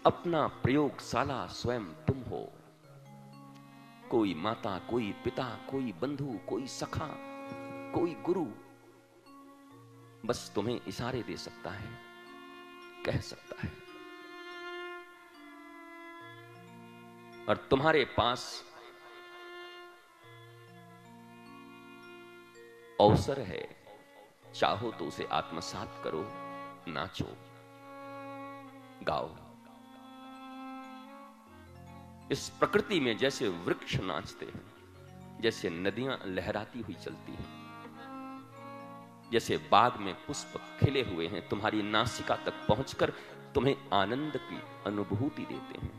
अपना प्रयोगशाला स्वयं तुम हो। कोई माता, कोई पिता, कोई बंधु, कोई सखा, कोई गुरु बस तुम्हें इशारे दे सकता है, कह सकता है। और तुम्हारे पास अवसर है, चाहो तो उसे आत्मसात करो, नाचो, गाओ। इस प्रकृति में जैसे वृक्ष नाचते हैं, जैसे नदियां लहराती हुई चलती हैं, जैसे बाग में पुष्प खिले हुए हैं, तुम्हारी नासिका तक पहुंचकर तुम्हें आनंद की अनुभूति देते हैं।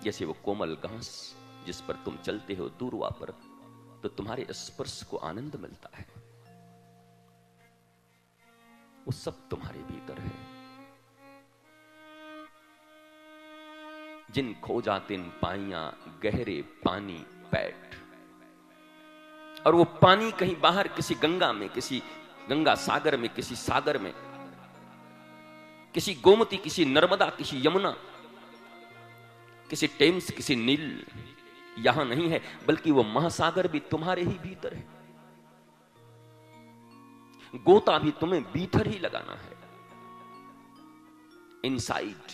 जैसे वो कोमल घास जिस पर तुम चलते हो दूरवा पर, तो तुम्हारे स्पर्श को आनंद मिलता है। वो सब तुम्हारे भीतर है। जिन खोजा तिन पाइया गहरे पानी पैठ। और वो पानी कहीं बाहर किसी गंगा में, किसी गंगा सागर में, किसी सागर में, किसी गोमती, किसी नर्मदा, किसी यमुना, किसी टेम्स, किसी नील यहां नहीं है, बल्कि वो महासागर भी तुम्हारे ही भीतर है। गोता भी तुम्हें भीतर ही लगाना है, इनसाइड।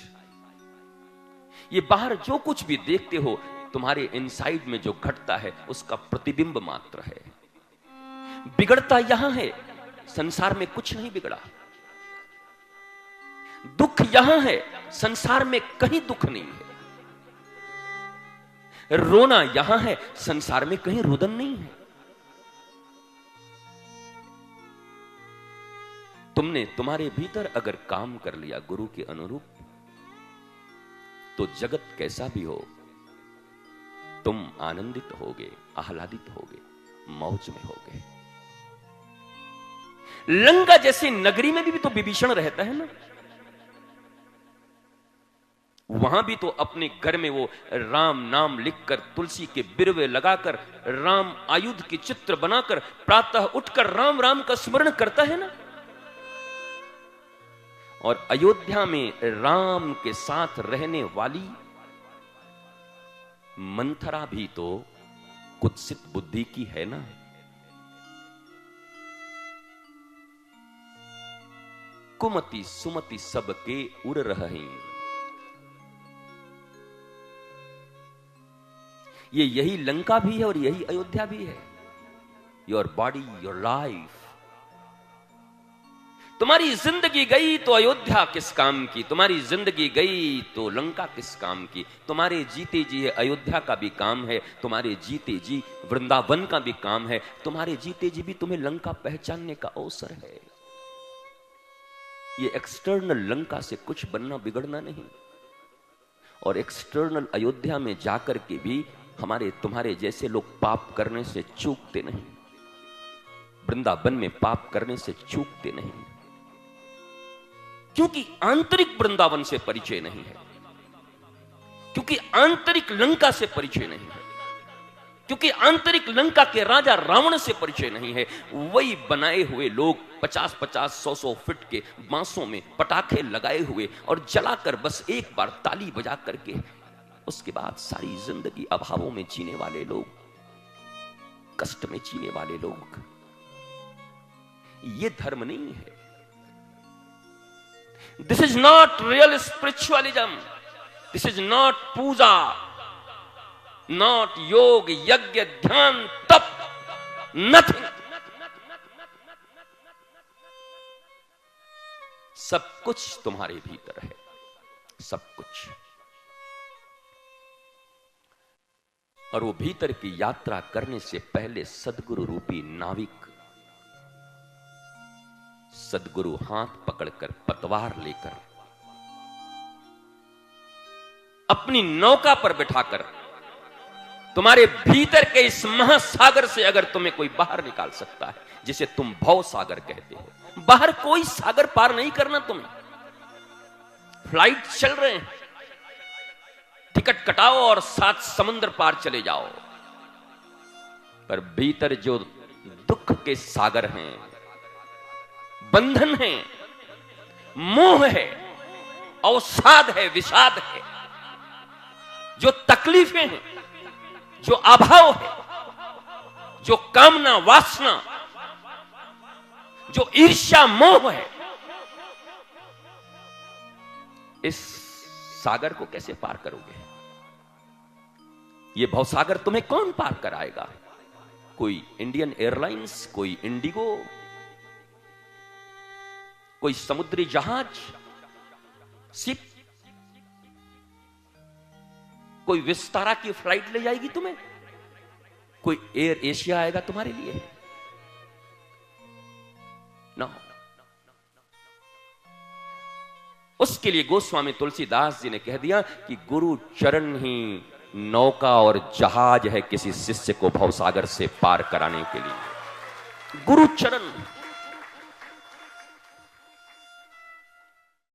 ये बाहर जो कुछ भी देखते हो, तुम्हारे इनसाइड में जो घटता है उसका प्रतिबिंब मात्र है। बिगड़ता यहां है, संसार में कुछ नहीं बिगड़ा। दुख यहां है, संसार में कहीं दुख नहीं है। रोना यहां है, संसार में कहीं रुदन नहीं है। तुमने तुम्हारे भीतर अगर काम कर लिया गुरु के अनुरूप, तो जगत कैसा भी हो तुम आनंदित होगे, आह्लादित होगे, मौज में होगे। लंका जैसी नगरी में भी तो विभीषण रहता है ना। वहां भी तो अपने घर में वो राम नाम लिखकर, तुलसी के बिरवे लगाकर, राम आयुध के चित्र बनाकर प्रातः उठकर राम राम का स्मरण करता है ना। और अयोध्या में राम के साथ रहने वाली मंथरा भी तो कुत्सित बुद्धि की है ना। कुमति सुमति सबके उड़ रही। ये यही लंका भी है और यही अयोध्या भी है। Your body, your life. तुम्हारी जिंदगी गई तो अयोध्या किस काम की, तुम्हारी जिंदगी गई तो लंका किस काम की। तुम्हारे जीते जी अयोध्या का भी काम है, तुम्हारे जीते जी वृंदावन का भी काम है, तुम्हारे जीते जी भी तुम्हें लंका पहचानने का अवसर है। ये एक्सटर्नल लंका से कुछ बनना बिगड़ना नहीं, और एक्सटर्नल अयोध्या में जाकर के भी हमारे तुम्हारे जैसे लोग पाप करने से चूकते नहीं, वृंदावन में पाप करने से चूकते नहीं, क्योंकि आंतरिक वृंदावन से परिचय नहीं है, क्योंकि आंतरिक लंका से परिचय नहीं है, क्योंकि आंतरिक लंका के राजा रावण से परिचय नहीं है। वही बनाए हुए लोग 50-50, 100-100 फीट के बांसों में पटाखे लगाए हुए और जलाकर बस एक बार ताली बजा करके उसके बाद सारी जिंदगी अभावों में जीने वाले लोग, कष्ट में जीने वाले लोग। ये धर्म नहीं है। This is not real spiritualism. This is not Puja, not योग, यज्ञ, ध्यान, तप, nothing. सब कुछ तुम्हारे भीतर है, सब कुछ। और वो भीतर की यात्रा करने से पहले सदगुरु रूपी नाविक, सदगुरु हाथ पकड़कर पतवार लेकर अपनी नौका पर बिठाकर तुम्हारे भीतर के इस महासागर से अगर तुम्हें कोई बाहर निकाल सकता है, जिसे तुम भव सागर कहते हो, बाहर कोई सागर पार नहीं करना तुम्हें। फ्लाइट चल रहे हैं, टिकट कटाओ और 7 समुद्र पार चले जाओ, पर भीतर जो दुख के सागर हैं, बंधन है, मोह है, अवसाद है, विषाद है, जो तकलीफें हैं, जो अभाव है, जो कामना वासना, जो ईर्ष्या मोह है, इस सागर को कैसे पार करोगे? ये भवसागर तुम्हें कौन पार कराएगा? कोई इंडियन एयरलाइंस, कोई इंडिगो, कोई समुद्री जहाज, शिप, कोई विस्तारा की फ्लाइट ले जाएगी तुम्हें? कोई एयर एशिया आएगा तुम्हारे लिए? ना। उसके लिए गोस्वामी तुलसीदास जी ने कह दिया कि गुरु चरण ही नौका और जहाज है किसी शिष्य को भवसागर से पार कराने के लिए। गुरु चरण